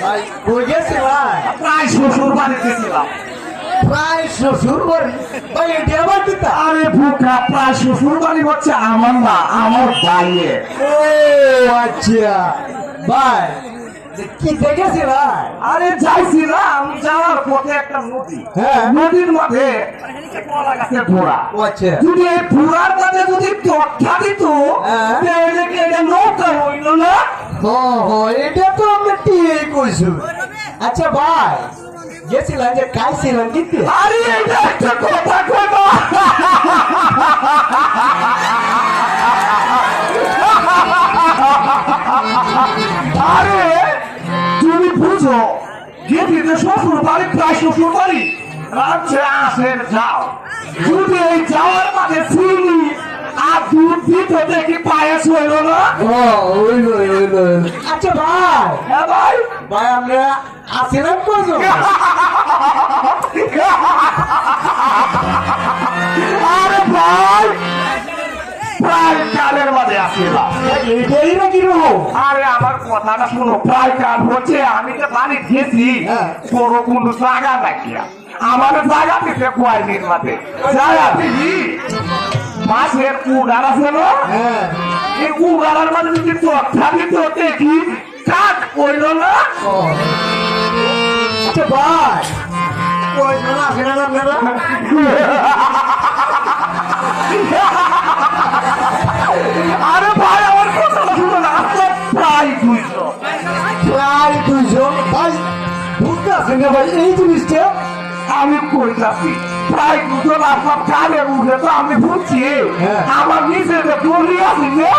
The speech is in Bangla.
ভাই কই গেছিলাম? প্রায় শ্বশুর বাড়ি গেছিলাম। প্রায় শ্বশুর বাড়ি? ভাই এটা আবার কিতা? আরে বোকা, প্রায় শ্বশুর বাড়ি হচ্ছে আমার না, আমার ভাইয়ের। ও আচ্ছা ভাই কি দেখেছিলাম? আরে যাইছিলাম, যাওয়ার পথে একটা নদী, হ্যাঁ। নদীর মধ্যে কলা গাছের ঘোড়া। ও আচ্ছা যদি এই ঘোড়ার কাছে যদি তথ্যা দিত, হ্যাঁ। তাহলে কি এটা নৌকা হইল না? এটা তো আমি ঠিক কইছো। আচ্ছা ভাই গেছিলাম যে খাইছিলাম কিন্তু আরে এটা একটা কথা কইবা। আরে তুমি বুঝো, যেদিকে শ্বশুর বাড়ি প্রায় শ্বশুর বাড়ি রাজ্যে আসের যাও, যদি এই যাওয়ার মাঝে চিনি আর দুধ দিতে দেখি পায়েস হইল না। হইলো। আচ্ছা ভাই হ্যাঁ ভাই, ভাই আমরা আসিলাম কজন? আরে ভাই প্রায় কালের মাঝে আসিলাম। এইটাই না কিরকম? আরে আমার কথাটা শুনো, প্রায় কাল হচ্ছে আমি যে বাড়ি গেছি, হ্যাঁ। কোনো জায়গা নাকি আমার জায়গা দিতে কয়দিন মাঝে জায়গা দিবি মাছের কুড়ার আছে না, হ্যাঁ এই কুড়ার মাঝে যদি চটটা দিতে দেখি কাঠ কইল না। আচ্ছা ভাই কয়জন আসেন আপনারা? আরে ভাই আমার কথাটা শুনো না, আপনার প্রায় 200। প্রায় 200 ভাই বুঝতে আছেন না ভাই এই জিনিসটা? আমি কইতাছি প্রায় 200 আসলাম কালে উঠে তো আমি বুঝছি। হ্যাঁ। আমার নিচে যে দড়ি আছে যে